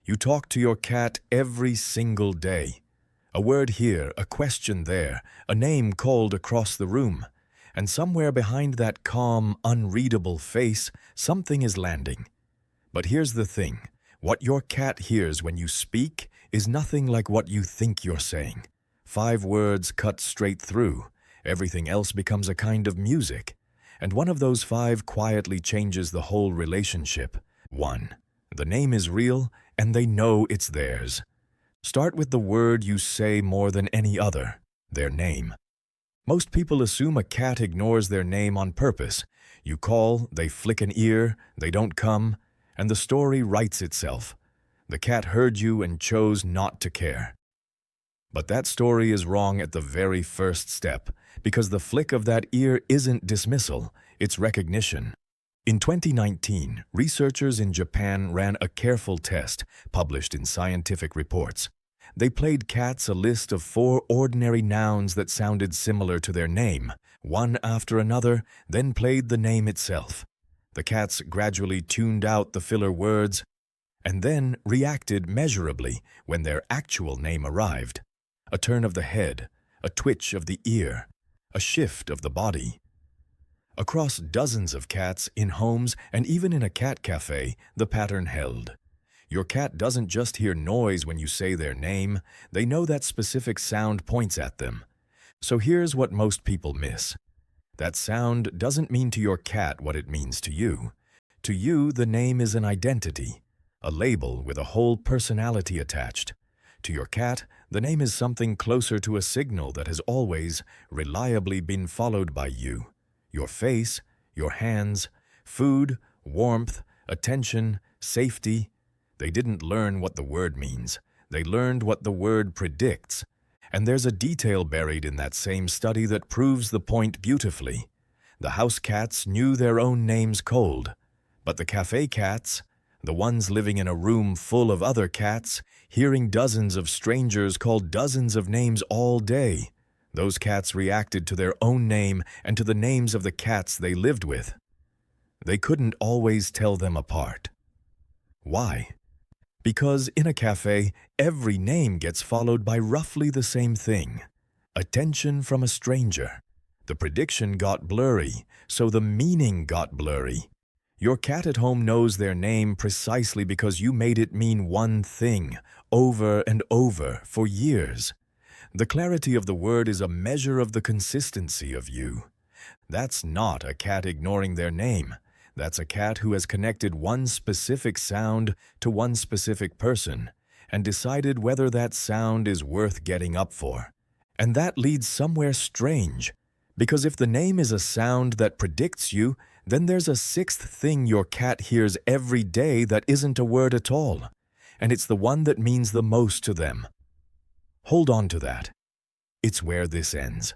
You talk to your cat every single day. A word here, a question there, a name called across the room. And somewhere behind that calm, unreadable face, something is landing. But here's the thing. What your cat hears when you speak is nothing like what you think you're saying. 5 words cut straight through. Everything else becomes a kind of music. And one of those 5 quietly changes the whole relationship. 1. The name is real, and they know it's theirs. Start with the word you say more than any other, their name. Most people assume a cat ignores their name on purpose. You call, they flick an ear, they don't come, and the story writes itself. The cat heard you and chose not to care. But that story is wrong at the very first step, because the flick of that ear isn't dismissal, it's recognition. In 2019, researchers in Japan ran a careful test published in scientific reports. They played cats a list of 4 ordinary nouns that sounded similar to their name, one after another, then played the name itself. The cats gradually tuned out the filler words and then reacted measurably when their actual name arrived. A turn of the head, a twitch of the ear, a shift of the body. Across dozens of cats, in homes, and even in a cat cafe, the pattern held. Your cat doesn't just hear noise when you say their name, they know that specific sound points at them. So here's what most people miss. That sound doesn't mean to your cat what it means to you. To you, the name is an identity, a label with a whole personality attached. To your cat, the name is something closer to a signal that has always, reliably been followed by you. Your face, your hands, food, warmth, attention, safety. They didn't learn what the word means. They learned what the word predicts. And there's a detail buried in that same study that proves the point beautifully. The house cats knew their own names cold. But the cafe cats, the ones living in a room full of other cats, hearing dozens of strangers call dozens of names all day, those cats reacted to their own name and to the names of the cats they lived with. They couldn't always tell them apart. Why? Because in a cafe, every name gets followed by roughly the same thing. Attention from a stranger. The prediction got blurry, so the meaning got blurry. Your cat at home knows their name precisely because you made it mean one thing, over and over, for years. The clarity of the word is a measure of the consistency of you. That's not a cat ignoring their name. That's a cat who has connected one specific sound to one specific person and decided whether that sound is worth getting up for. And that leads somewhere strange, because if the name is a sound that predicts you, then there's a 6th thing your cat hears every day that isn't a word at all, and it's the one that means the most to them. Hold on to that. It's where this ends.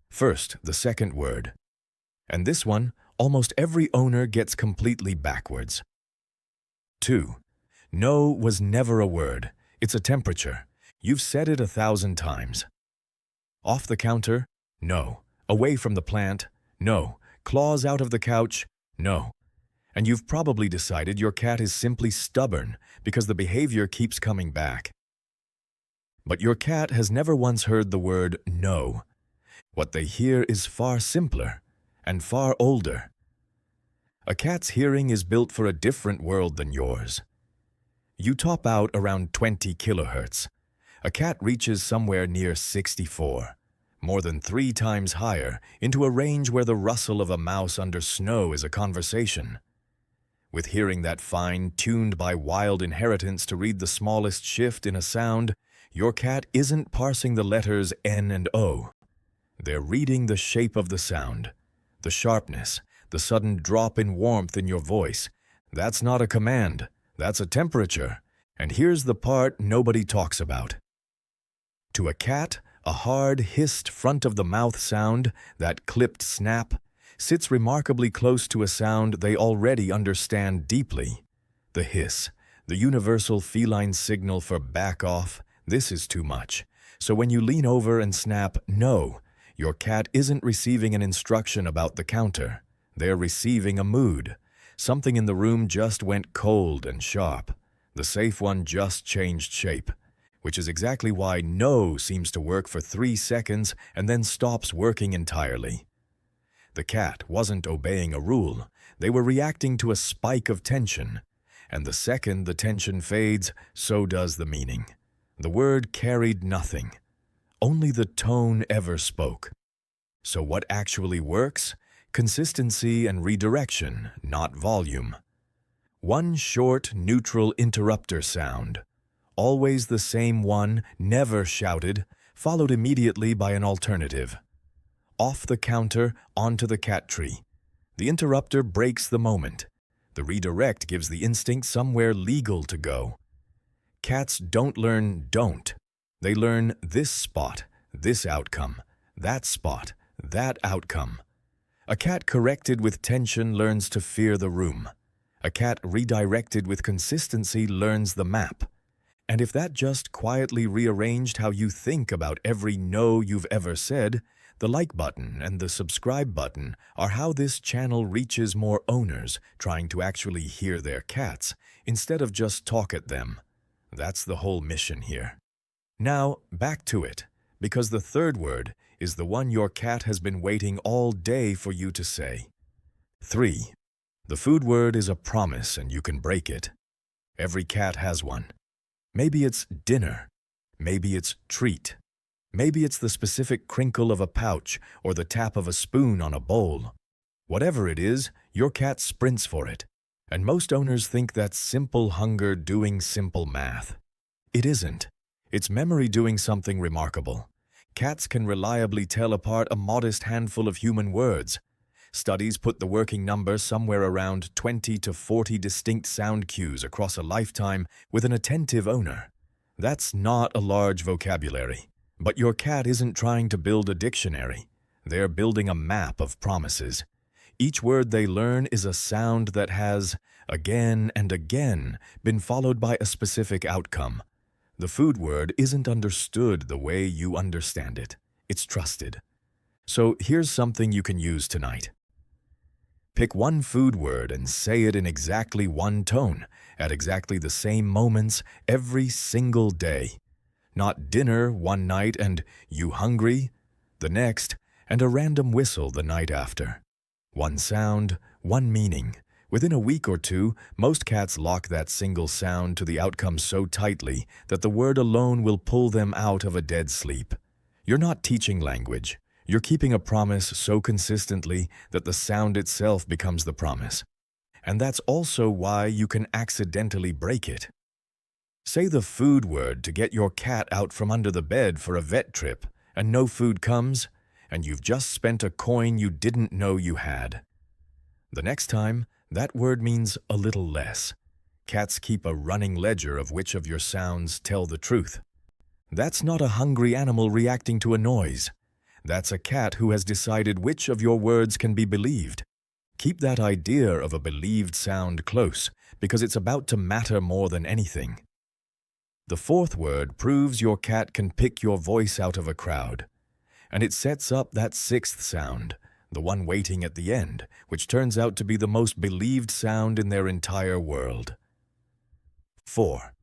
First, the second word. And this one, almost every owner gets completely backwards. 2. No was never a word. It's a temperature. You've said it 1,000 times. Off the counter? No. Away from the plant? No. Claws out of the couch? No. And you've probably decided your cat is simply stubborn because the behavior keeps coming back. But your cat has never once heard the word no. What they hear is far simpler and far older. A cat's hearing is built for a different world than yours. You top out around 20 kilohertz. A cat reaches somewhere near 64, more than 3 times higher, into a range where the rustle of a mouse under snow is a conversation. With hearing that fine, tuned by wild inheritance to read the smallest shift in a sound, your cat isn't parsing the letters N and O. They're reading the shape of the sound, the sharpness, the sudden drop in warmth in your voice. That's not a command, that's a temperature. And here's the part nobody talks about. To a cat, a hard, hissed front-of-the-mouth sound, that clipped snap, sits remarkably close to a sound they already understand deeply. The hiss, the universal feline signal for back off, this is too much. So when you lean over and snap no, your cat isn't receiving an instruction about the counter. They're receiving a mood. Something in the room just went cold and sharp. The safe one just changed shape, which is exactly why no seems to work for 3 seconds and then stops working entirely. The cat wasn't obeying a rule. They were reacting to a spike of tension. And the second the tension fades, so does the meaning. The word carried nothing. Only the tone ever spoke. So what actually works? Consistency and redirection, not volume. One short, neutral interrupter sound. Always the same one, never shouted, followed immediately by an alternative. Off the counter, onto the cat tree. The interrupter breaks the moment. The redirect gives the instinct somewhere legal to go. Cats don't learn don't. They learn this spot, this outcome, that spot, that outcome. A cat corrected with tension learns to fear the room. A cat redirected with consistency learns the map. And if that just quietly rearranged how you think about every no you've ever said, the like button and the subscribe button are how this channel reaches more owners trying to actually hear their cats instead of just talk at them. That's the whole mission here. Now, back to it, because the third word is the one your cat has been waiting all day for you to say. 3. The food word is a promise and you can break it. Every cat has one. Maybe it's dinner. Maybe it's treat. Maybe it's the specific crinkle of a pouch or the tap of a spoon on a bowl. Whatever it is, your cat sprints for it. And most owners think that's simple hunger doing simple math. It isn't. It's memory doing something remarkable. Cats can reliably tell apart a modest handful of human words. Studies put the working number somewhere around 20 to 40 distinct sound cues across a lifetime with an attentive owner. That's not a large vocabulary. But your cat isn't trying to build a dictionary. They're building a map of promises. Each word they learn is a sound that has, again and again, been followed by a specific outcome. The food word isn't understood the way you understand it. It's trusted. So here's something you can use tonight. Pick one food word and say it in exactly one tone, at exactly the same moments, every single day. Not dinner one night and you hungry the next, and a random whistle the night after. One sound, one meaning. Within a week or two, most cats lock that single sound to the outcome so tightly that the word alone will pull them out of a dead sleep. You're not teaching language. You're keeping a promise so consistently that the sound itself becomes the promise. And that's also why you can accidentally break it. Say the food word to get your cat out from under the bed for a vet trip, and no food comes, and you've just spent a coin you didn't know you had. The next time, that word means a little less. Cats keep a running ledger of which of your sounds tell the truth. That's not a hungry animal reacting to a noise. That's a cat who has decided which of your words can be believed. Keep that idea of a believed sound close, because it's about to matter more than anything. The fourth word proves your cat can pick your voice out of a crowd. And it sets up that sixth sound, the one waiting at the end, which turns out to be the most believed sound in their entire world. 4.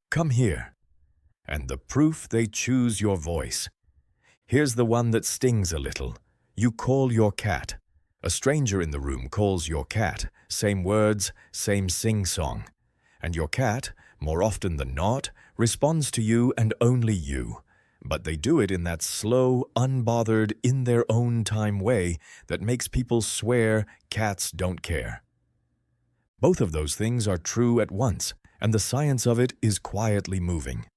Come here. And the proof they choose your voice. Here's the one that stings a little. You call your cat. A stranger in the room calls your cat. Same words, same sing-song. And your cat, more often than not, responds to you and only you. But they do it in that slow, unbothered, in-their-own-time way that makes people swear cats don't care. Both of those things are true at once, and the science of it is quietly moving.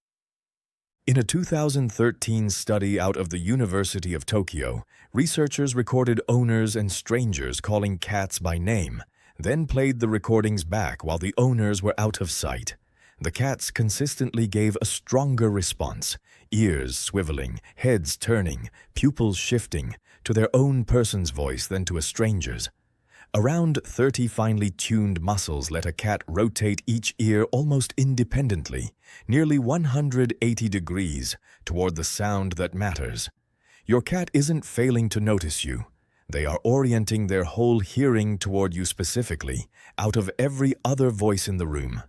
In a 2013 study out of the University of Tokyo, researchers recorded owners and strangers calling cats by name, then played the recordings back while the owners were out of sight. The cats consistently gave a stronger response, ears swiveling, heads turning, pupils shifting, to their own person's voice than to a stranger's. Around 30 finely tuned muscles let a cat rotate each ear almost independently, nearly 180 degrees, toward the sound that matters. Your cat isn't failing to notice you. They are orienting their whole hearing toward you specifically, out of every other voice in the room.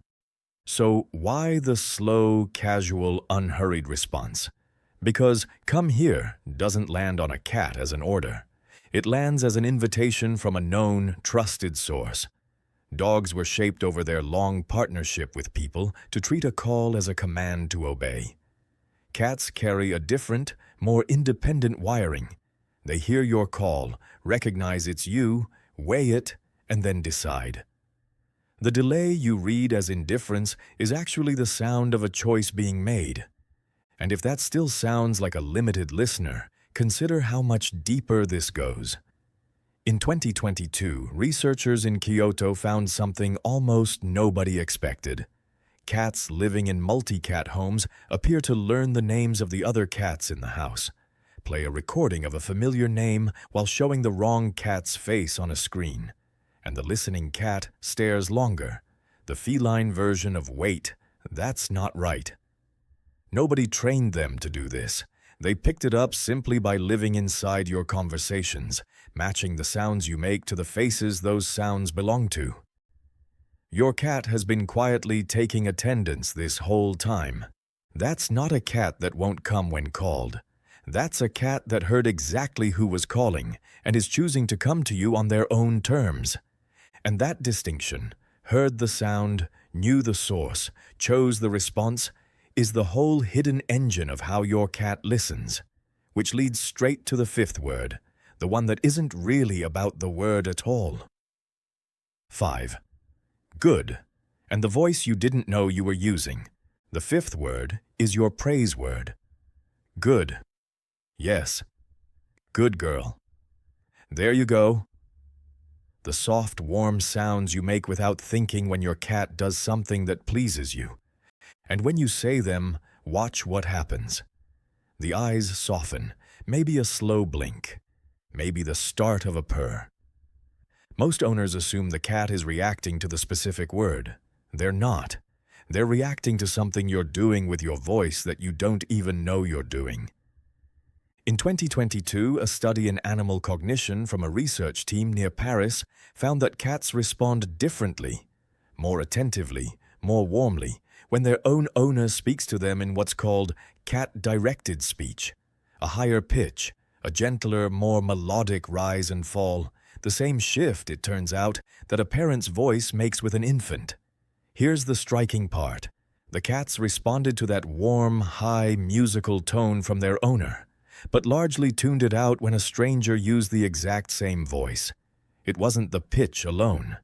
So why the slow, casual, unhurried response? Because "come here" doesn't land on a cat as an order. It lands as an invitation from a known, trusted source. Dogs were shaped over their long partnership with people to treat a call as a command to obey. Cats carry a different, more independent wiring. They hear your call, recognize it's you, weigh it, and then decide. The delay you read as indifference is actually the sound of a choice being made. And if that still sounds like a limited listener, consider how much deeper this goes. In 2022, researchers in Kyoto found something almost nobody expected. Cats living in multi-cat homes appear to learn the names of the other cats in the house, play a recording of a familiar name while showing the wrong cat's face on a screen, and the listening cat stares longer, the feline version of "wait, that's not right." Nobody trained them to do this. They picked it up simply by living inside your conversations, matching the sounds you make to the faces those sounds belong to. Your cat has been quietly taking attendance this whole time. That's not a cat that won't come when called. That's a cat that heard exactly who was calling and is choosing to come to you on their own terms. And that distinction, heard the sound, knew the source, chose the response, is the whole hidden engine of how your cat listens, which leads straight to the fifth word, the one that isn't really about the word at all. 5. Good, and the voice you didn't know you were using. The fifth word is your praise word. Good. Yes. Good girl. There you go. The soft, warm sounds you make without thinking when your cat does something that pleases you. And when you say them, watch what happens. The eyes soften, maybe a slow blink, maybe the start of a purr. Most owners assume the cat is reacting to the specific word. They're not. They're reacting to something you're doing with your voice that you don't even know you're doing. In 2022, a study in animal cognition from a research team near Paris found that cats respond differently, more attentively, more warmly, when their own owner speaks to them in what's called cat-directed speech, a higher pitch, a gentler, more melodic rise and fall, the same shift, it turns out, that a parent's voice makes with an infant. Here's the striking part. The cats responded to that warm, high, musical tone from their owner, but largely tuned it out when a stranger used the exact same voice. It wasn't the pitch alone.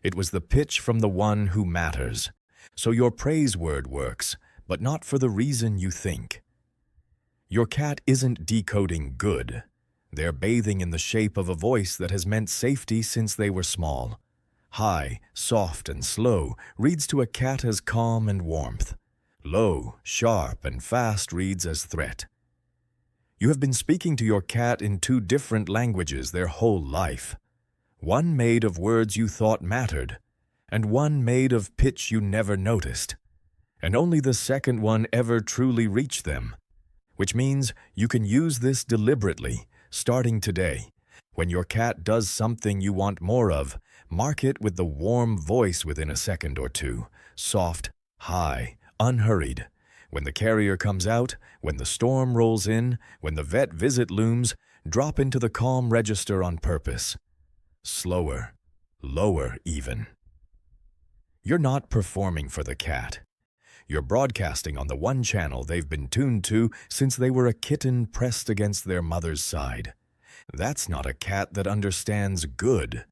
It was the pitch from the one who matters. So your praise word works, but not for the reason you think. Your cat isn't decoding good. They're bathing in the shape of a voice that has meant safety since they were small. High, soft, and slow reads to a cat as calm and warmth. Low, sharp, and fast reads as threat. You have been speaking to your cat in two different languages their whole life. One made of words you thought mattered, and one made of pitch you never noticed. And only the second one ever truly reached them. Which means you can use this deliberately, starting today. When your cat does something you want more of, mark it with the warm voice within a second or two, soft, high, unhurried. When the carrier comes out, when the storm rolls in, when the vet visit looms, drop into the calm register on purpose. Slower, lower even. You're not performing for the cat. You're broadcasting on the one channel they've been tuned to since they were a kitten pressed against their mother's side. That's not a cat that understands good.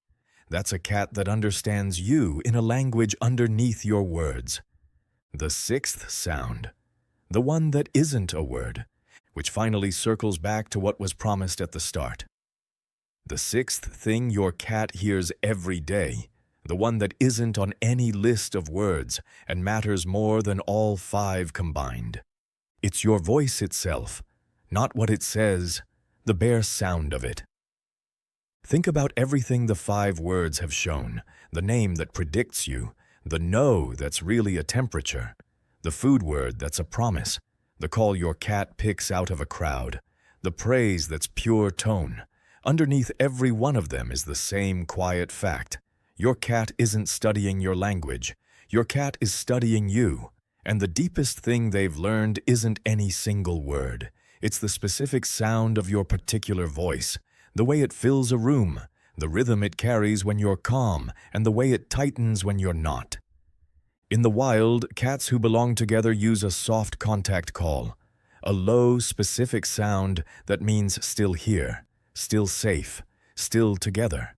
That's a cat that understands you in a language underneath your words. The sixth sound, the one that isn't a word, which finally circles back to what was promised at the start. The sixth thing your cat hears every day, the one that isn't on any list of words and matters more than all 5 combined. It's your voice itself, not what it says, the bare sound of it. Think about everything the 5 words have shown, the name that predicts you, the no that's really a temperature, the food word that's a promise, the call your cat picks out of a crowd, the praise that's pure tone. Underneath every one of them is the same quiet fact. Your cat isn't studying your language. Your cat is studying you, and the deepest thing they've learned isn't any single word. It's the specific sound of your particular voice, the way it fills a room, the rhythm it carries when you're calm, and the way it tightens when you're not. In the wild, cats who belong together use a soft contact call, a low, specific sound that means still here, still safe, still together.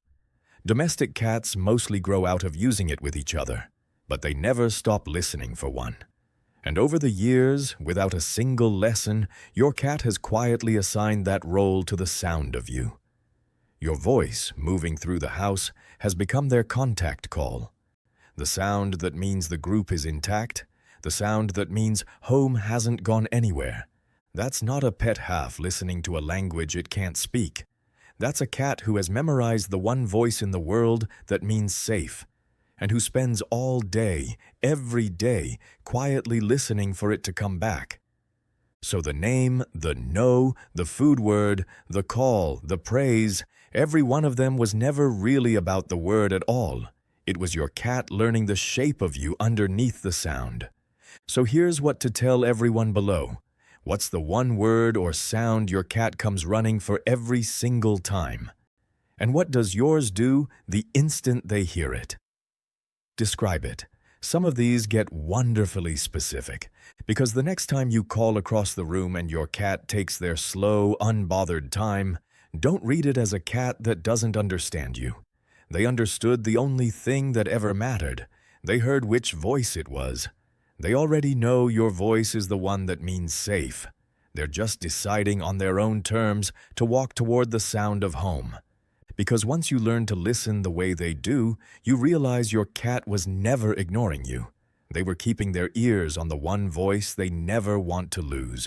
Domestic cats mostly grow out of using it with each other, but they never stop listening for one. And over the years, without a single lesson, your cat has quietly assigned that role to the sound of you. Your voice, moving through the house, has become their contact call. The sound that means the group is intact, the sound that means home hasn't gone anywhere. That's not a pet half listening to a language it can't speak. That's a cat who has memorized the one voice in the world that means safe, and who spends all day, every day, quietly listening for it to come back. So the name, the no, the food word, the call, the praise, every one of them was never really about the word at all. It was your cat learning the shape of you underneath the sound. So here's what to tell everyone below. What's the one word or sound your cat comes running for every single time? And what does yours do the instant they hear it? Describe it. Some of these get wonderfully specific, because the next time you call across the room and your cat takes their slow, unbothered time, don't read it as a cat that doesn't understand you. They understood the only thing that ever mattered. They heard which voice it was. They already know your voice is the one that means safe. They're just deciding on their own terms to walk toward the sound of home. Because once you learn to listen the way they do, you realize your cat was never ignoring you. They were keeping their ears on the one voice they never want to lose.